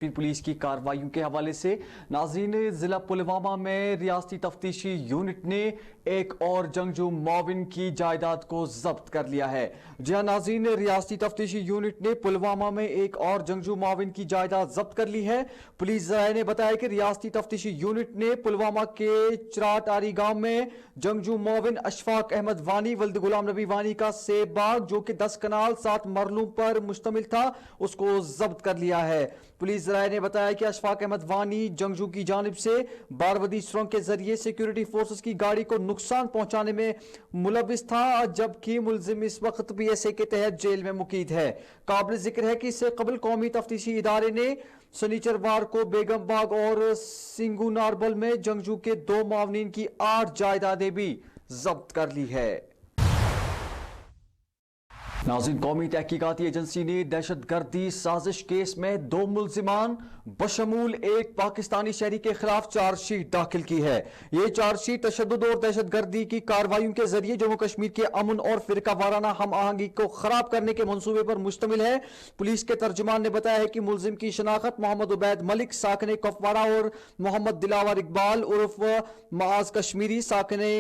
Police की कार्रवाइयों के हवाले से नाज़रीन, जिला पुलवामा में रियासती तफ्तीशी यूनिट ने एक और जंगजू मुआविन की जायदाद को जब्त कर लिया है। जी हाँ नाज़रीन, रियासती तफ्तीशी यूनिट ने पुलवामा में एक और जंगजू मुआविन की जायदाद जब्त कर ली है। पुलिस ज़राए ने बताया कि रियासती तफ्तीशी यूनिट ने पुलवामा के चराटारी गांव में जंगजू मुआविन अशफाक अहमद वानी वल्द गुलाम नबी वानी का सेब बाग, जो कि 10 कनाल 7 मरलों पर मुश्तमिल था, उसको जब्त कर लिया है। पुलिस ज़राए ने बताया कि अशफाक अहमद वानी जंगजू की जानिब से बारवदी सुरंग के जरिए सिक्योरिटी फोर्सेस की गाड़ी को नुकसान पहुंचाने में मुलविस था, जबकि मुलजिम इस वक्त PSA के तहत जेल में मुकीद है। काबिल जिक्र है कि इससे कबल कौमी तफ्तीशी इदारे ने शनिचरवार को बेगम बाग और सिंगू नारबल में जंगजू के 2 मुआवनीन की 8 जायदादें भी जब्त कर ली है। नाज़रीन, कौमी तहकीकाती एजेंसी ने दहशत गर्दी साजिश केस में 2 मुल्जिमान बशमूल एक पाकिस्तानी शहरी के खिलाफ चार्जशीट दाखिल की है। ये चार्जशीट तशद्दुद और दहशत गर्दी की कार्रवाइयों के जरिए जम्मू कश्मीर के अमन और फिरका वाराना हम आहंगी को खराब करने के मंसूबे पर मुश्तमिल है। पुलिस के तर्जुमान ने बताया है कि मुल्जिम की शनाख्त मोहम्मद उबैद मलिक साकने कुपवाड़ा और मोहम्मद दिलावर इकबाल उर्फ माज कश्मीरी साकने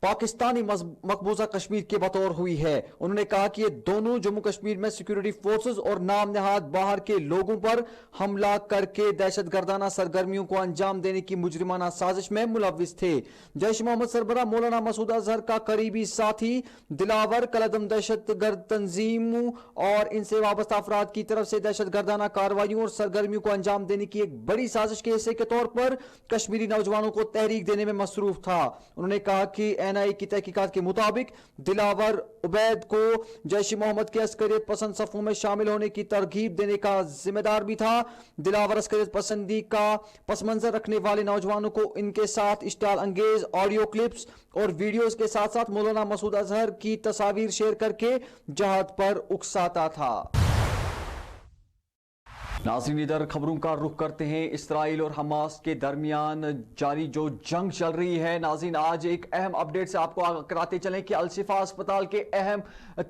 पाकिस्तानी मकबूजा कश्मीर के बतौर हुई है। उन्होंने कहा कि ये दोनों जम्मू कश्मीर में सिक्योरिटी फोर्सेस और नाम नहाद बाहर के लोगों पर हमला करके दहशत गर्दाना सरगर्मियों को अंजाम देने की मुजरिमाना साजिश में मुलविस थे। जैश मोहम्मद सरबराह मौलाना मसूद अजहर का करीबी साथी दिलावर कलदम दहशत गर्द तंजीम और इनसे वाबस्ता अफराद की तरफ से दहशत गर्दाना कार्रवाइयों और सरगर्मियों को अंजाम देने की एक बड़ी साजिश के हिस्से के तौर पर कश्मीरी नौजवानों को तहरीक देने में मसरूफ था। उन्होंने कहा कि NIA की तहकीकात के मुताबिक दिलावर उबैद को जैश मोहम्मद के अस्करियत पसंद सफों में शामिल होने की तरगीब देने का जिम्मेदार भी था। दिलावर अस्करियत पसंदी का पस मंजर रखने वाले नौजवानों को इनके साथ इश्तियाल अंगेज ऑडियो क्लिप्स और वीडियोस के साथ साथ मौलाना मसूद अजहर की तस्वीर शेयर करके जहाद पर उकसाता था। नाज़रीन, इधर खबरों का रुख करते हैं। इसराइल और हमास के दरमियान जारी जो जंग चल रही है, नाज़रीन आज एक अहम अपडेट से आपको कराते चलें कि अल-शिफा अस्पताल के अहम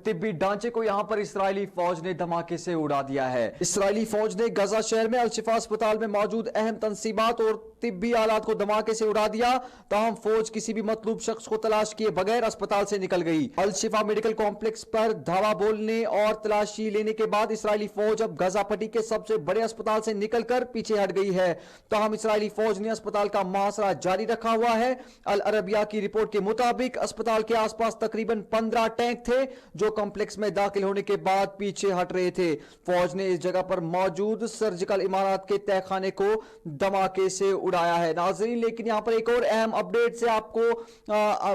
तिब्बी ढांचे को यहां पर इस्राइली फौज ने धमाके से उड़ा दिया है। इस्राइली फौज ने गजा शहर में अल-शिफा अस्पताल में मौजूद अहम तंसीबात और तिब्बी आलात को धमाके से उड़ा दिया। ताहम फौज किसी भी मतलूब शख्स को तलाश किए बगैर अस्पताल से निकल गई। अल-शिफा मेडिकल कॉम्प्लेक्स पर धावा बोलने और तलाशी लेने के बाद इस्राइली फौज अब गजा पट्टी के सबसे बड़े अस्पताल से निकलकर पीछे हट गई है। ताहम इस्राइली फौज ने अस्पताल का मुहासरा जारी रखा हुआ है। अल अरबिया की रिपोर्ट के मुताबिक अस्पताल के आसपास तकरीबन 15 टैंक थे जो कॉम्प्लेक्स में दाखिल होने के बाद पीछे हट रहे थे। फौज ने इस जगह पर मौजूद सर्जिकल इमारत के तहखाने को धमाके से उड़ाया है। नाज़रीन, लेकिन यहां पर एक और अहम अपडेट से आपको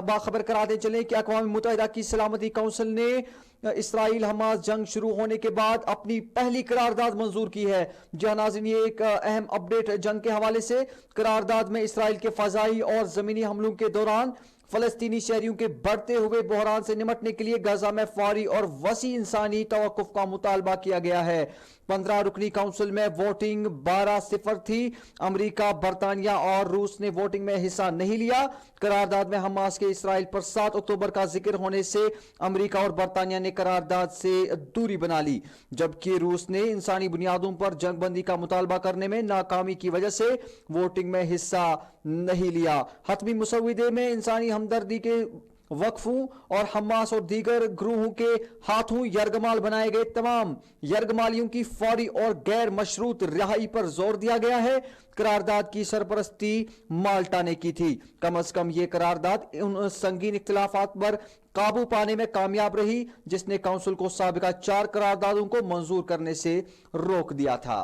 बाखबर कराते चलें कि अक़वाम मुत्तहिदा की सलामती काउंसिल ने इसराइल हमास जंग शुरू होने के बाद अपनी पहली करारदाद मंजूर की है। जी नाज़रीन, ये एक अहम अपडेट जंग के हवाले से। करारदाद में इसराइल के फजाई और जमीनी हमलों के दौरान फलस्तीनी शहरियों के बढ़ते हुए बहरान से निमटने के लिए गजा में फौरी और वसी इंसानी तवक्कुफ का मुतालबा किया गया है। 15 रुकनी काउंसिल में वोटिंग 12-0 थी। अमेरिका, बरतानिया और रूस ने वोटिंग में हिस्सा नहीं लिया। करारदाद में हमास के इसराइल पर 7 अक्टूबर का जिक्र होने से अमेरिका और बरतानिया ने करारदाद से दूरी बना ली, जबकि रूस ने इंसानी बुनियादों पर जंगबंदी का मुतालबा करने में नाकामी की वजह से वोटिंग में हिस्सा नहीं लिया। हतमी मुसव्विदे में इंसानी हमदर्दी के वक्फों और हमास और दीगर ग्रोहों के हाथों यरगमाल बनाए गए तमाम यरगमालियों की फौरी और गैर मशरूत रिहाई पर जोर दिया गया है। करारदाद की सरपरस्ती माल्टा ने की थी। कम अज कम ये करारदाद उन संगीन इख्तिलाफात पर काबू पाने में कामयाब रही जिसने काउंसिल को साबिका 4 करारदादों को मंजूर करने से रोक दिया था।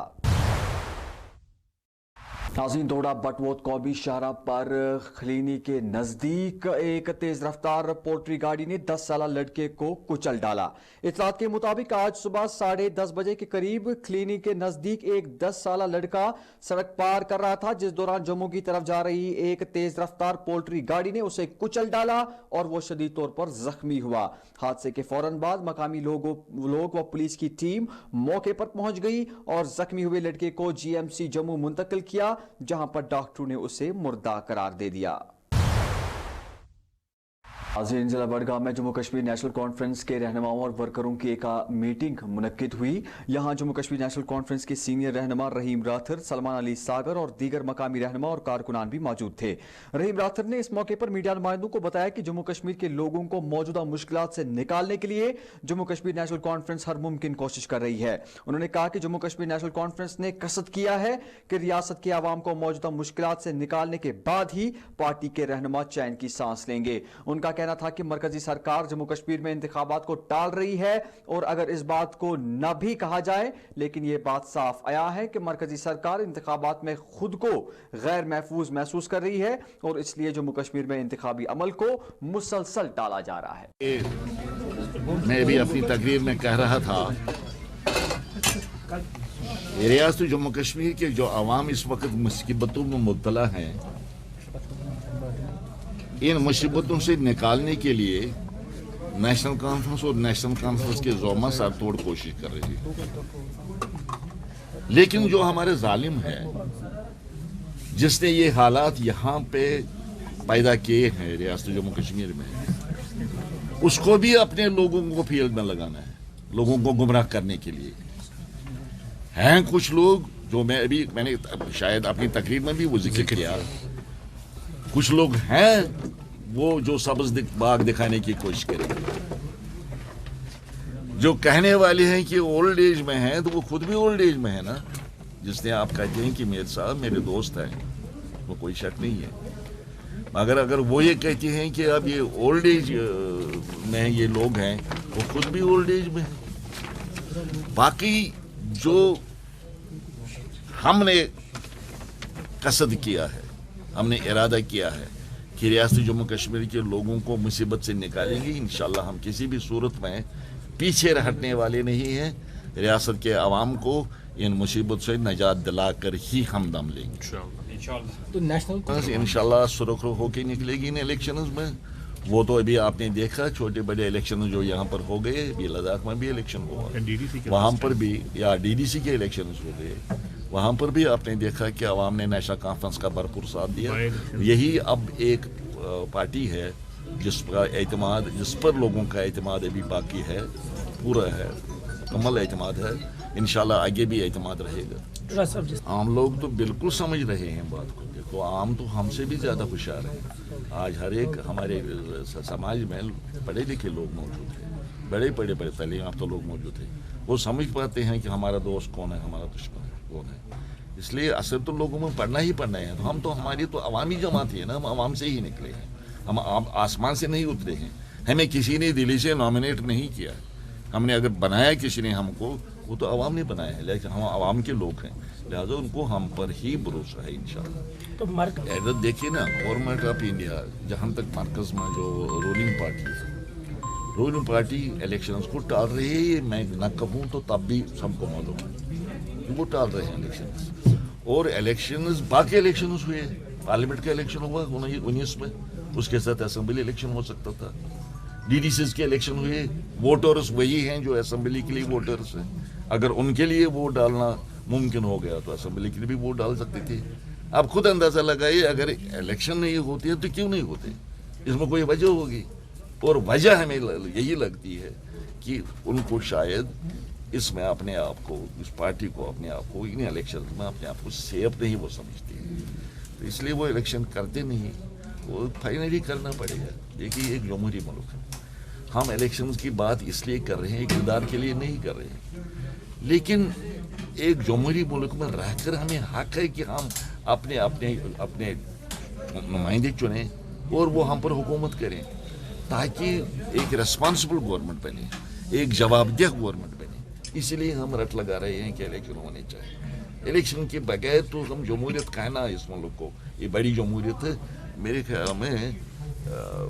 नाज़रीन, दोड़ा बटवोत कौमी शाहरा पर खलीनी के नजदीक एक तेज रफ्तार पोल्ट्री गाड़ी ने 10 साला लड़के को कुचल डाला। इतलात के मुताबिक आज सुबह 10:30 बजे के करीब खलीनी के नजदीक एक 10 साला लड़का सड़क पार कर रहा था, जिस दौरान जम्मू की तरफ जा रही एक तेज रफ्तार पोल्ट्री गाड़ी ने उसे कुचल डाला और वो शदीद तौर पर जख्मी हुआ। हादसे के फौरन बाद मकामी लोग व पुलिस की टीम मौके पर पहुंच गई और जख्मी हुए लड़के को GMC जम्मू मुंतकिल किया, जहां पर डॉक्टरों ने उसे मुर्दा करार दे दिया। नाज़रीन, जिला बड़गाम में जम्मू कश्मीर नेशनल कॉन्फ्रेंस के रहनुमाओं और वर्करों की एक मीटिंग मुनक्किद हुई। यहाँ जम्मू कश्मीर नेशनल कॉन्फ्रेंस के सीनियर रहनुमा रहीम राथर, सलमान अली सागर और दीगर मकामी रहनुमा और कारकुनान भी मौजूद थे। रहीम राथर ने इस मौके पर मीडिया नुमाइंदों को बताया कि जम्मू कश्मीर के लोगों को मौजूदा मुश्किलात से निकालने के लिए जम्मू कश्मीर नेशनल कॉन्फ्रेंस हर मुमकिन कोशिश कर रही है। उन्होंने कहा कि जम्मू कश्मीर नेशनल कॉन्फ्रेंस ने कसद किया है कि रियासत के आवाम को मौजूदा मुश्किलात से निकालने के बाद ही पार्टी के रहनुमा चैन की सांस लेंगे। उनका कहना था कि मरकजी सरकार जम्मू कश्मीर में इंतखाबात को टाल रही है और अगर इस बात को न भी कहा जाए, लेकिन यह बात साफ आया है कि मरकजी सरकार इंतखाबात में खुद को गैर महफूज महसूस कर रही है और इसलिए जम्मू कश्मीर में इंतखाबी अमल को मुसलसल टाला जा रहा है। मैं भी अपनी तकरीर में कह रहा था, रियासत जम्मू कश्मीर के जो अवाम इस वक्त मुसीबतों में मुब्तला हैं, इन मुसीबतों से निकालने के लिए नेशनल कॉन्फ्रेंस और नेशनल कॉन्फ्रेंस के ज़ोमा सर तोड़ कोशिश कर रही है। लेकिन जो हमारे जालिम है, जिसने ये हालात यहाँ पे पैदा किए हैं रियासत जम्मू कश्मीर में, उसको भी अपने लोगों को फील्ड में लगाना है, लोगों को गुमराह करने के लिए। हैं कुछ लोग जो मैंने शायद अपनी तकरीर में भी वो जिक्र किया, कुछ लोग हैं वो जो सब्ज बाग दिखाने की कोशिश करेंगे, जो कहने वाले हैं कि ओल्ड एज में हैं, तो वो खुद भी ओल्ड एज में है ना। जिसने आप कहते हैं कि मेरे साहब मेरे दोस्त हैं, वो कोई शक नहीं है, मगर अगर वो ये कहते हैं कि अब ये ओल्ड एज में ये लोग हैं, वो खुद भी ओल्ड एज में है। बाकी जो हमने कसद किया है, हमने इरादा किया है कि रियासत जम्मू कश्मीर के लोगों को मुसीबत से निकालेंगे, इंशाल्लाह हम किसी भी सूरत में पीछे हटने वाले नहीं हैं। रियासत के अवाम को इन मुसीबत से निजात दिलाकर ही हम दम लेंगे। तो नेशनल इंशाल्लाह सुरखरू होके निकलेगी इन इलेक्शंस में। वो तो अभी आपने देखा, छोटे बड़े इलेक्शन जो यहाँ पर हो गए, अभी लद्दाख में भी इलेक्शन हुआ, वहाँ पर भी या डीडीसी के इलेक्शन हो गए, वहाँ पर भी आपने देखा कि अवाम ने नेशनल कॉन्फ्रेंस का भरपूर साथ दिया। यही अब एक पार्टी है जिस पर लोगों का एतमाद अभी बाकी है, पूरा है, मुकम्मल एतमाद है। इंशाल्लाह आगे भी एतमाद रहेगा। आम लोग तो बिल्कुल समझ रहे हैं बात को। देखो, आम तो हमसे भी ज़्यादा होशियार है। आज हर एक हमारे समाज में पढ़े लिखे लोग मौजूद हैं, बड़े बड़े तालीम याफ्ता लोग मौजूद हैं। वो समझ पाते हैं कि हमारा दोस्त कौन है, हमारा दुश्मन कौन है। इसलिए असल तो लोगों में पढ़ना ही पढ़ना है। तो हम तो हमारी तो अवामी जमात है ना, हम अवाम से ही निकले हैं, हम आसमान से नहीं उतरे हैं। हमें किसी ने दिल्ली से नॉमिनेट नहीं किया, हमने अगर बनाया किसी ने हमको, वो तो अवाम ने बनाया है, लेकिन हम अवाम के लोग हैं, लिहाजा उनको हम पर ही भरोसा है इंशाल्लाह। तो देखिए ना, गवर्नमेंट ऑफ इंडिया, जहाँ तक मरकज में जो रूलिंग पार्टी इलेक्शंस को टाल रही है, ये मैं न कहूँ तो तब भी सबको मालूम है वो टाल रहे हैं इलेक्शंस। और इलेक्शंस, बाकी इलेक्शंस हुए, पार्लियामेंट का इलेक्शन हुआ 19 में, उसके साथ असेंबली इलेक्शन हो सकता था। डीडीसीज के इलेक्शन हुए, वोटर्स वही हैं जो असेंबली के लिए वोटर्स हैं। अगर उनके लिए वोट डालना मुमकिन हो गया तो असेंबली के लिए भी वोट डाल सकते थे। आप खुद अंदाज़ा लगाइए, अगर इलेक्शन नहीं होती है तो क्यों नहीं होते, इसमें कोई वजह होगी। और वजह हमें यही लगती है कि उनको शायद इसमें अपने आप को, इस पार्टी को अपने आप को इन इलेक्शन में अपने आप को सेफ नहीं वो समझती है, तो इसलिए वो इलेक्शन करते नहीं। वो फाइनली करना पड़ेगा। देखिए, एक जमहूरी मुल्क है, हम इलेक्शंस की बात इसलिए कर रहे हैं, इक़्तिदार के लिए नहीं कर रहे हैं, लेकिन एक जमहूरी मुल्क में रहकर हमें हक है कि हम अपने अपने अपने नुमाइंदे चुनें और वो हम पर हुकूमत करें, ताकि एक रिस्पॉन्सिबल गवर्नमेंट बने, एक जवाबदेह गवर्नमेंट बने। इसलिए हम रट लगा रहे हैं कि इलेक्शन होने चाहिए। इलेक्शन के बगैर तो हम जमहूरियत कहना इस मुल्क को, ये बड़ी जमहूरियत है, मेरे ख्याल में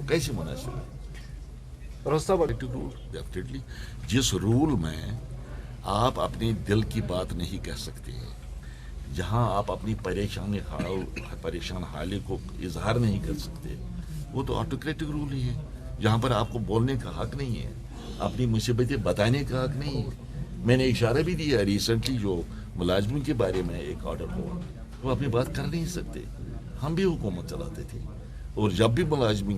कैसे मुनासिब है। डेफिनेटली जिस रूल में आप अपने दिल की बात नहीं कह सकते, जहां आप अपनी परेशान हाल को इजहार नहीं कर सकते, वो तो ऑटोक्रेटिक रूल ही है, जहां पर आपको बोलने का हक नहीं है, अपनी मुसीबतें बताने का हक नहीं है। मैंने इशारा भी दिया, रिसेंटली जो मुलाजमिन के बारे में एक ऑर्डर हुआ, वो अपनी बात कर नहीं सकते। हम भी हुकूमत चलाते थे, और जब भी मुलाजमिन